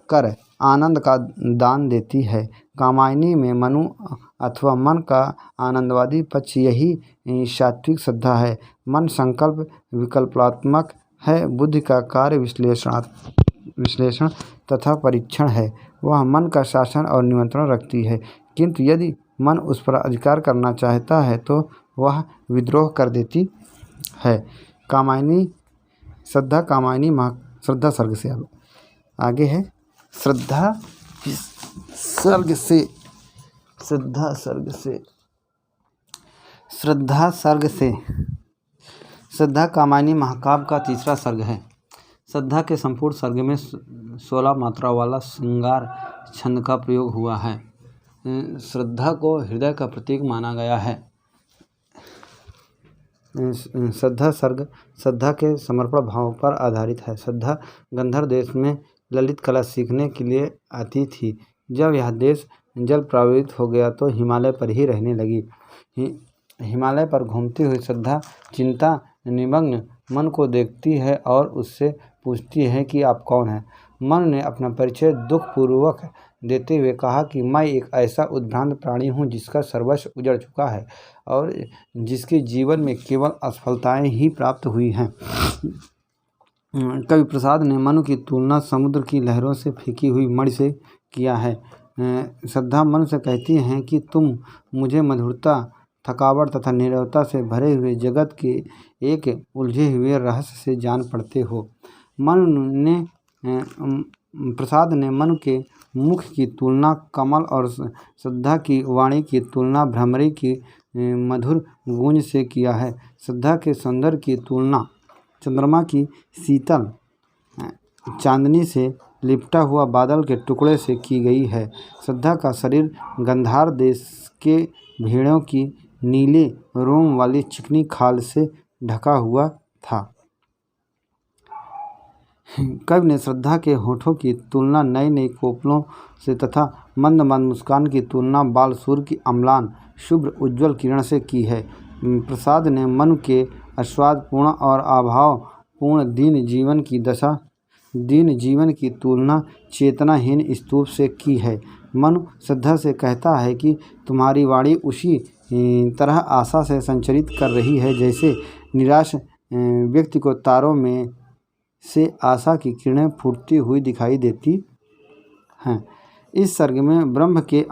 कर आनंद का दान देती है। कामायनी में मनु अथवा मन का आनंदवादी पक्ष यही सात्विक श्रद्धा है। मन संकल्प विकल्पात्मक है, बुद्धि का कार्य विश्लेषण तथा परीक्षण है। वह मन का शासन और नियंत्रण रखती है, किंतु यदि मन उस पर अधिकार करना चाहता है तो वह विद्रोह कर देती है। श्रद्धा सर्ग से आगे है। श्रद्धा कामायनी महाकाव्य का तीसरा सर्ग है। श्रद्धा के संपूर्ण सर्ग में 16 मात्रा वाला श्रृंगार छंद का प्रयोग हुआ है। श्रद्धा को हृदय का प्रतीक माना गया है। श्रद्धा के समर्पण भाव पर आधारित है। श्रद्धा गंधर्व देश में ललित कला सीखने के लिए आती थी। जब यह देश जल प्रभावित हो गया तो हिमालय पर ही रहने लगी। हिमालय पर घूमती हुई श्रद्धा चिंता निमग्न मन को देखती है और उससे पूछती है कि आप कौन हैं। मन ने अपना परिचय दुखपूर्वक देते हुए कहा कि मैं एक ऐसा उद्भ्रांत प्राणी हूँ जिसका सर्वस्व उजड़ चुका है और जिसके जीवन में केवल असफलताएं ही प्राप्त हुई हैं। कवि प्रसाद ने मनु की तुलना समुद्र की लहरों से फेंकी हुई मणि से किया है। श्रद्धा मनु से कहती हैं कि तुम मुझे मधुरता, थकावट तथा नीरवता से भरे हुए जगत के एक उलझे हुए रहस्य से जान पड़ते हो। प्रसाद ने मनु के मुख की तुलना कमल और श्रद्धा की वाणी की तुलना भ्रमरी की मधुर गूंज से किया है। श्रद्धा के सौंदर्य की तुलना चंद्रमा की शीतल चांदनी से लिपटा हुआ बादल के टुकड़े से की गई है। श्रद्धा का शरीर गंधार देश के भेड़ों की नीले रोम वाली चिकनी खाल से ढका हुआ था। कवि ने श्रद्धा के होठों की तुलना नई नई कोपलों से तथा मंद मंद मुस्कान की तुलना बाल सूर्य की अम्लान शुभ्र उज्ज्वल किरण से की है। प्रसाद ने मनु के आस्वादपूर्ण और अभावपूर्ण दीन जीवन की तुलना चेतनाहीन स्तूप से की है। मनु श्रद्धा से कहता है कि तुम्हारी वाणी उसी तरह आशा से संचरित कर रही है जैसे निराश व्यक्ति को तारों में से आशा की किरणें फूटती हुई दिखाई देती हैं। इस सर्ग में ब्रह्म के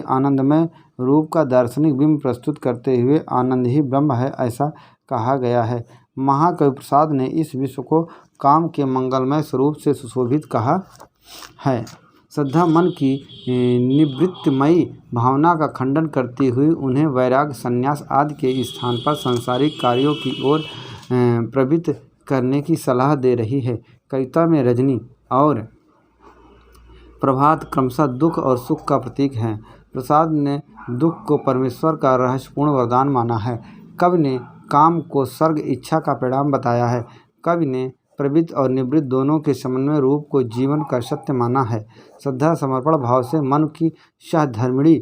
आनंदमय रूप का दार्शनिक बिंब प्रस्तुत करते हुए आनंद ही ब्रह्म है ऐसा कहा गया है। महाकवि प्रसाद ने इस विश्व को काम के मंगलमय स्वरूप से सुशोभित कहा है। श्रद्धा मन की निवृत्तिमयी भावना का खंडन करती हुई उन्हें वैराग्य, संन्यास आदि के स्थान पर सांसारिक कार्यों की ओर प्रवृत्त करने की सलाह दे रही है। कविता में रजनी और प्रभात क्रमशः दुख और सुख का प्रतीक हैं। प्रसाद ने दुख को परमेश्वर का रहस्यपूर्ण वरदान माना है। कवि ने काम को सर्ग इच्छा का परिणाम बताया है। कवि ने प्रवृत्त और निवृत्त दोनों के समन्वय रूप को जीवन का सत्य माना है। श्रद्धा समर्पण भाव से मन की सहधर्मिणी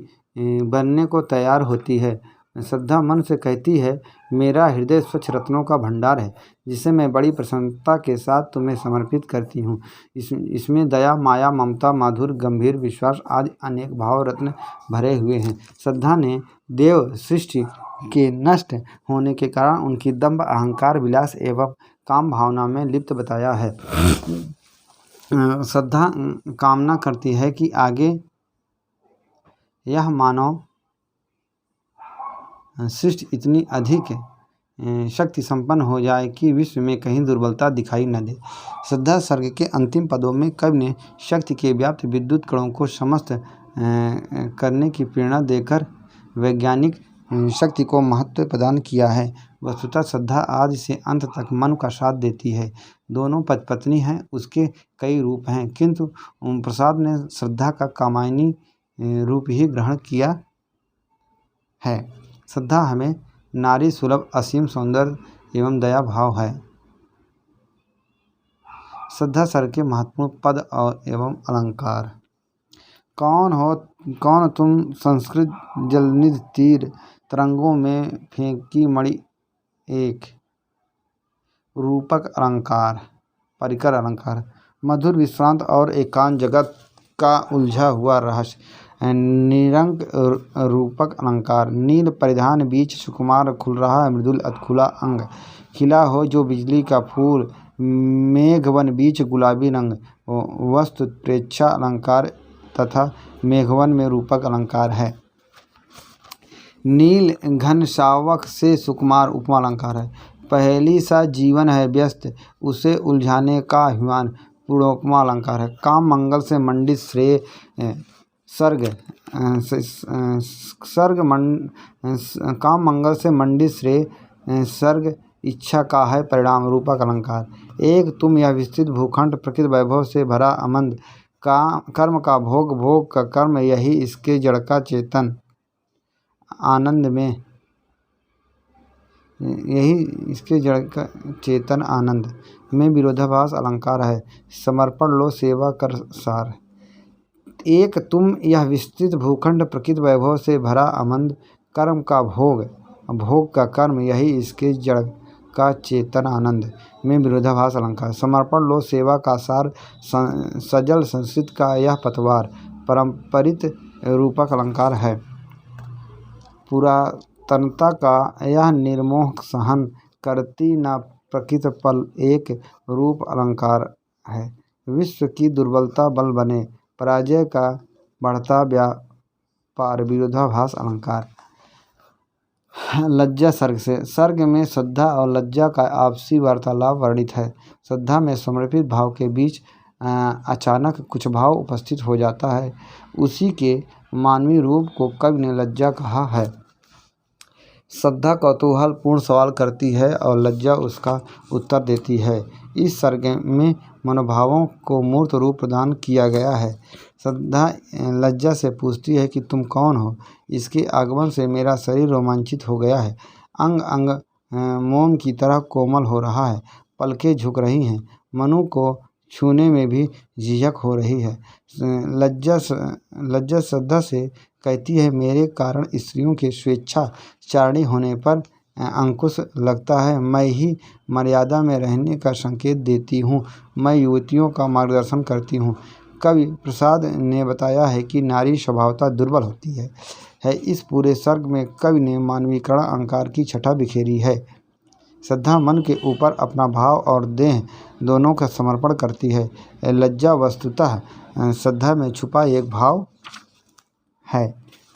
बनने को तैयार होती है। श्रद्धा मन से कहती है, मेरा हृदय स्वच्छ रत्नों का भंडार है जिसे मैं बड़ी प्रसन्नता के साथ तुम्हें समर्पित करती हूँ। इसमें दया, माया, ममता, माधुर्य, गंभीर, विश्वास आदि अनेक भाव रत्न भरे हुए हैं। श्रद्धा ने देव सृष्टि के नष्ट होने के कारण उनकी दंभ, अहंकार, विलास एवं काम भावना में लिप्त बताया है। श्रद्धा कामना करती है कि आगे यह मानव सृष्टि इतनी अधिक शक्ति संपन्न हो जाए कि विश्व में कहीं दुर्बलता दिखाई न दे। श्रद्धा सर्ग के अंतिम पदों में कवि ने शक्ति के व्याप्त विद्युत कणों को समस्त करने की प्रेरणा देकर वैज्ञानिक शक्ति को महत्व प्रदान किया है। वस्तुतः श्रद्धा आदि से अंत तक मन का साथ देती है। दोनों पति पत्नी हैं, उसके कई रूप हैं, किंतु प्रसाद ने श्रद्धा का कामायनी रूप ही ग्रहण किया है। श्रद्धा हमें नारी सुलभ असीम सौंदर्य एवं दया भाव है। श्रद्धा सर्ग के महत्वपूर्ण पद और एवं अलंकार। कौन तुम संस्कृत जलनिधि तीर, तरंगों में फेंकी मणि एक। रूपक अलंकार, परिकर अलंकार। मधुर, विश्रांत और एकांत जगत का उलझा हुआ रहस्य। निरंक रूपक अलंकार। नील परिधान बीच सुकुमार खुल रहा मृदुल अधखुला अंग, खिला हो जो बिजली का फूल, मेघवन बीच गुलाबी रंग। वस्तु प्रेक्षा अलंकार तथा मेघवन में रूपक अलंकार है। नील घन शावक से सुकुमार उपमा अलंकार है। पहली सा जीवन है व्यस्त, उसे उलझाने का अभिमान पूर्णोपमा अलंकार है। काम मंगल से मंडित श्रेय काम मंगल से मंडित श्रेय सर्ग इच्छा का है परिणाम रूपक अलंकार। एक तुम यह विस्तृत भूखंड, प्रकृति वैभव से भरा अमंद, कर्म का भोग, भोग का कर्म, यही इसके जड़ का चेतन आनंद में विरोधाभास अलंकार है। समर्पण लो सेवा कर सार। एक तुम यह विस्तृत भूखंड, प्रकृति वैभव से भरा अमंद, कर्म का भोग, भोग का कर्म, यही इसके जड़ का चेतन आनंद में विरोधाभास अलंकार। समर्पण लो सेवा का सार, सजल संस्कृत का यह पतवार परंपरित रूपक अलंकार है। पुरातनता का यह निर्मोह सहन करती न प्रकृत पल एक रूप अलंकार है। विश्व की दुर्बलता बल बने, पराजय का बढ़ता व्यापार विरोधाभास अलंकार। लज्जा सर्ग से। सर्ग में श्रद्धा और लज्जा का आपसी वार्तालाप वर्णित है। श्रद्धा में समर्पित भाव के बीच अचानक कुछ भाव उपस्थित हो जाता है, उसी के मानवीय रूप को कवि ने लज्जा कहा है। श्रद्धा कौतूहल पूर्ण सवाल करती है और लज्जा उसका उत्तर देती है। इस सर्ग में मनोभावों को मूर्त रूप प्रदान किया गया है। श्रद्धा लज्जा से पूछती है कि तुम कौन हो। इसके आगमन से मेरा शरीर रोमांचित हो गया है, अंग अंग मोम की तरह कोमल हो रहा है, पलकें झुक रही हैं, मनु को छूने में भी झिझक हो रही है। लज्जा श्रद्धा से कहती है, मेरे कारण स्त्रियों के स्वेच्छाचारिणी होने पर अंकुश लगता है। मैं ही मर्यादा में रहने का संकेत देती हूँ, मैं युवतियों का मार्गदर्शन करती हूँ। कवि प्रसाद ने बताया है कि नारी स्वभावतः दुर्बल होती है। इस पूरे सर्ग में कवि ने मानवीकरण अलंकार की छटा बिखेरी है। श्रद्धा मन के ऊपर अपना भाव और देह दोनों का समर्पण करती है। लज्जा वस्तुतः श्रद्धा में छुपा एक भाव है।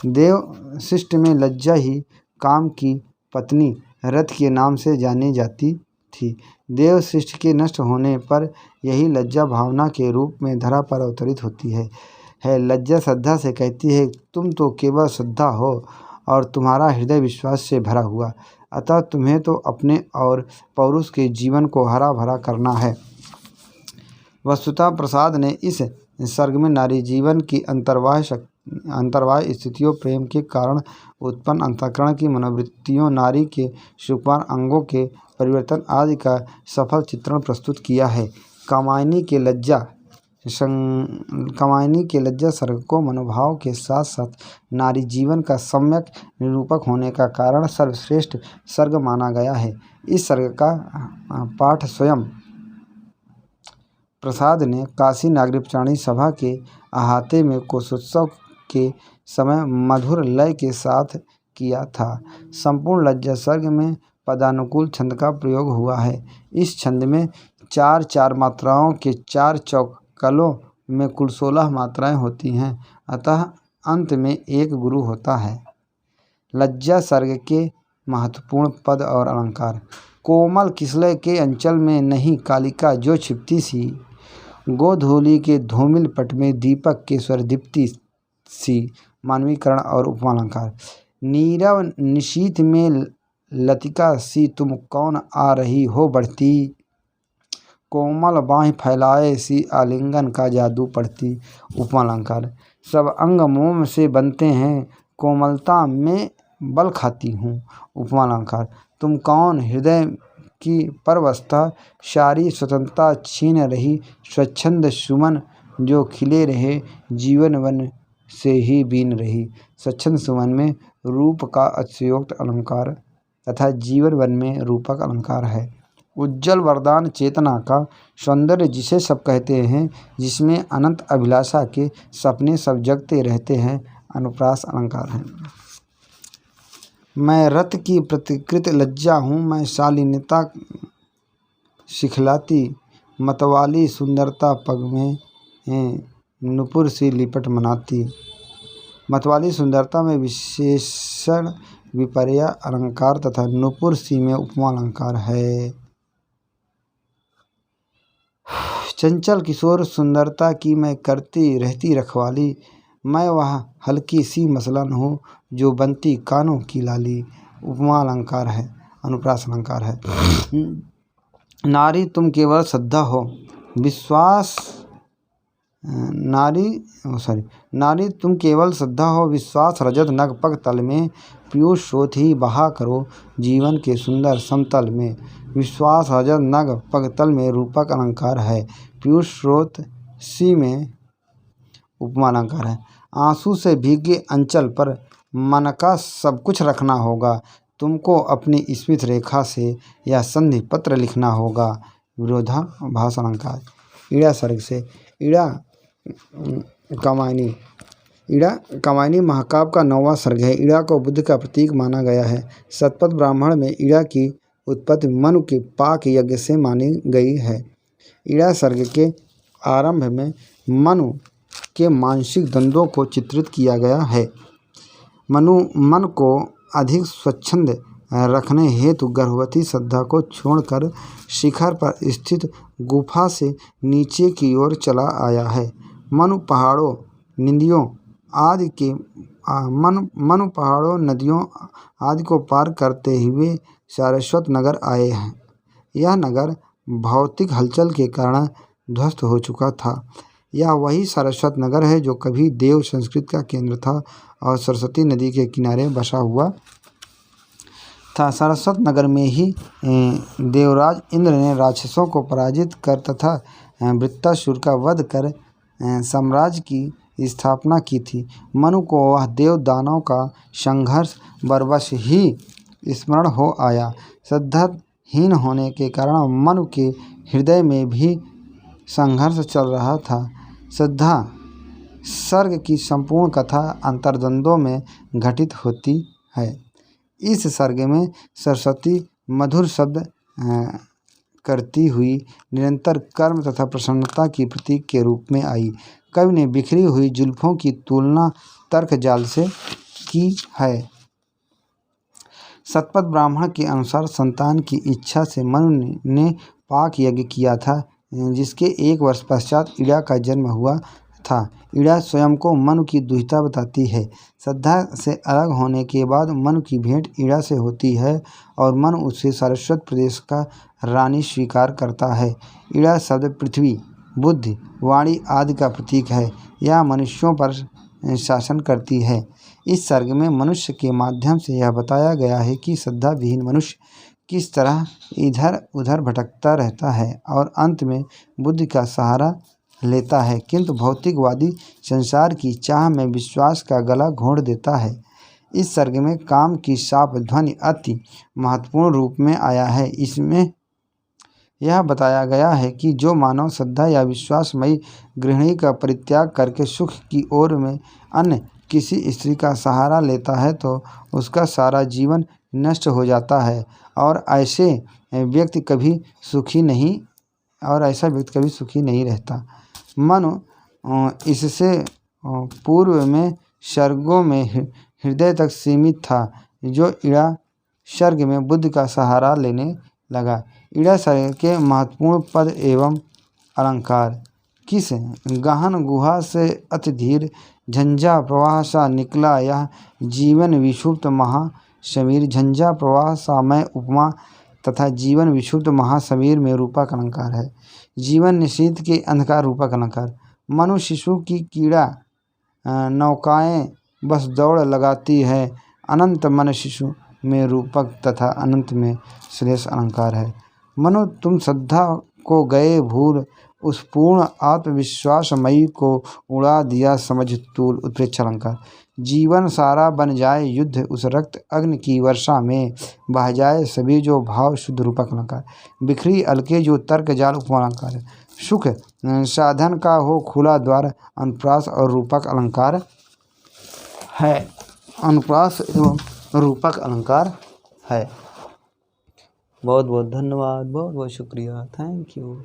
देव सृष्टि में लज्जा ही काम की पत्नी रथ के नाम से जानी जाती थी। देव सृष्टि के नष्ट होने पर यही लज्जा भावना के रूप में धरा पर अवतरित होती है। लज्जा श्रद्धा से कहती है, तुम तो केवल श्रद्धा हो और तुम्हारा हृदय विश्वास से भरा हुआ, अतः तुम्हें तो अपने और पौरुष के जीवन को हरा भरा करना है। वस्तुतः प्रसाद ने इस सर्ग में नारी जीवन की अंतर्वाह स्थितियों, प्रेम के कारण उत्पन्न अंतःकरण की मनोवृत्तियों, नारी के सुकुमार अंगों के परिवर्तन आदि का सफल चित्रण प्रस्तुत किया है। कामायनी के लज्जा कामिनी के लज्जा सर्ग को मनोभाव के साथ साथ नारी जीवन का सम्यक निरूपक होने का कारण सर्वश्रेष्ठ सर्ग माना गया है। इस सर्ग का पाठ स्वयं प्रसाद ने काशी नागरिकचाणी सभा के अहाते में कोशोत्सव के समय मधुर लय के साथ किया था। संपूर्ण लज्जा सर्ग में पदानुकूल छंद का प्रयोग हुआ है। इस छंद में 4-4 मात्राओं के 4 चौकलों में कुल 16 मात्राएं होती हैं, अतः अंत में एक गुरु होता है। लज्जा सर्ग के महत्वपूर्ण पद और अलंकार। कोमल किसलय के अंचल में नहीं कालिका जो छिपती सी, गोधूली के धूमिल पट में दीपक के स्वर दीप्ति सी। मानवीकरण और उपमालंकार। नीरव निशीथ में लतिका सी तुम कौन आ रही हो बढ़ती, कोमल बाँह फैलाए सी आलिंगन का जादू पड़ती। उपमालंकार। सब अंग मोम से बनते हैं, कोमलता में बल खाती हूँ। उपमालंकार। तुम कौन हृदय की परवस्था, सारी स्वतंत्रता छीन रही, स्वच्छंद सुमन जो खिले रहे, जीवन वन से ही बीन रही। स्वच्छंद सुमन में रूप का अतिशयोक्त अलंकार तथा जीवन वन में रूपक अलंकार है। उज्ज्वल वरदान चेतना का सौंदर्य जिसे सब कहते हैं, जिसमें अनंत अभिलाषा के सपने सब जगते रहते हैं, अनुप्रास अलंकार है। मैं रत की प्रतिकृत लज्जा हूँ, मैं शालीनता सिखलाती, मतवाली सुंदरता पग में नुपुर सी लिपट मनाती। मतवाली सुंदरता में विशेषण विपर्य अलंकार तथा नुपुर सी में उपमा अलंकार है। चंचल किशोर सुंदरता की मैं करती रहती रखवाली, मैं वह हल्की सी मसलन हूँ जो बनती कानों की लाली। उपमा अलंकार है, अनुप्रास अलंकार है। नारी तुम केवल श्रद्धा हो विश्वास नारी तुम केवल श्रद्धा हो विश्वास रजत नग पग तल में, पीयूष स्रोत ही बहा करो जीवन के सुंदर समतल में। विश्वास रजत नग पग तल में रूपक अलंकार है। पीयूष स्रोत सी में उपमा अलंकार है। आंसू से भीगे अंचल पर मन का सब कुछ रखना होगा, तुमको अपनी स्मित रेखा से यह संधि पत्र लिखना होगा। विरोधाभास अलंकार। ईड़ा सर्ग से। ईड़ा कामिनी महाकाव्य का 9वां सर्ग है। ईड़ा को बुद्ध का प्रतीक माना गया है। शतपथ ब्राह्मण में ईड़ा की उत्पत्ति मनु के पाक यज्ञ से मानी गई है। ईड़ा सर्ग के आरंभ में मनु के मानसिक द्वंद्वों को चित्रित किया गया है। मन को अधिक स्वच्छंद रखने हेतु गर्भवती श्रद्धा को छोड़कर शिखर पर स्थित गुफा से नीचे की ओर चला आया है। मनु पहाड़ों नदियों आदि को पार करते हुए सारस्वत नगर आए हैं। यह नगर भौतिक हलचल के कारण ध्वस्त हो चुका था। यह वही सारस्वत नगर है जो कभी देव संस्कृति का केंद्र था और सरस्वती नदी के किनारे बसा हुआ था। सारस्वत नगर में ही देवराज इंद्र ने राक्षसों को पराजित कर तथा वृत्तासुर का वध कर साम्राज्य की स्थापना की थी। मनु को वह देव दानव का संघर्ष बरबस ही स्मरण हो आया। श्रद्धाहीन होने के कारण मनु के हृदय में भी संघर्ष चल रहा था। श्रद्धा सर्ग की संपूर्ण कथा अंतर्द्वंद्वों में घटित होती है। इस सर्ग में सरस्वती मधुर शब्द करती हुई निरंतर कर्म तथा प्रसन्नता की प्रतीक के रूप में आई। कवि ने बिखरी हुई जुल्फों की तुलना तर्क जाल से की है। शतपथ ब्राह्मण के अनुसार संतान की इच्छा से मनु ने पाक यज्ञ किया था, जिसके 1 वर्ष पश्चात ईड़ा का जन्म हुआ था। ईड़ा स्वयं को मनु की दुहिता बताती है। श्रद्धा से अलग होने के बाद मनु की भेंट ईड़ा से होती है और मनु उसे सारस्वत प्रदेश का रानी स्वीकार करता है। ईड़ा शब्द पृथ्वी, बुद्धि, वाणी आदि का प्रतीक है। यह मनुष्यों पर शासन करती है। इस सर्ग में मनुष्य के माध्यम से यह बताया गया है कि श्रद्धा विहीन मनुष्य किस तरह इधर उधर भटकता रहता है और अंत में बुद्धि का सहारा लेता है, किंतु भौतिकवादी संसार की चाह में विश्वास का गला घोंट देता है। इस सर्ग में काम की शाप ध्वनि अति महत्वपूर्ण रूप में आया है। इसमें यह बताया गया है कि जो मानव श्रद्धा या विश्वासमयी गृहिणी का परित्याग करके सुख की ओर में अन्य किसी स्त्री का सहारा लेता है तो उसका सारा जीवन नष्ट हो जाता है और ऐसा व्यक्ति कभी सुखी नहीं रहता। मनु इससे पूर्व में सर्गों में हृदय तक सीमित था, जो इड़ा सर्ग में बुद्ध का सहारा लेने लगा। इड़ा सर्ग के महत्वपूर्ण पद एवं अलंकार। किस गहन गुहा से अति धीर झंझा प्रवाह सा निकला यह जीवन विषुप्त महासमीर। झंझा प्रवाह सा में उपमा तथा जीवन विषुप्त महासमीर में रूपक अलंकार है। जीवन निशीथ के अंधकार रूपक अलंकार। मनु शिशु की कीड़ा नौकाएं बस दौड़ लगाती है। अनंत मन शिशु में रूपक तथा अनंत में श्लेष अलंकार है। मनु तुम श्रद्धा को गए भूल, उस पूर्ण आत्मविश्वासमयी को उड़ा दिया समझ तूल। उत्प्रेक्षा अलंकार। जीवन सारा बन जाए युद्ध, उस रक्त अग्नि की वर्षा में बह जाए सभी जो भाव शुद्ध रूपक अलंकार। बिखरी अलके जो तर्क जाल उपमा अलंकार है। सुख साधन का हो खुला द्वार अनुप्रास और रूपक अलंकार है। अनुप्रास एवं रूपक अलंकार है। बहुत बहुत धन्यवाद, बहुत बहुत शुक्रिया, थैंक यू।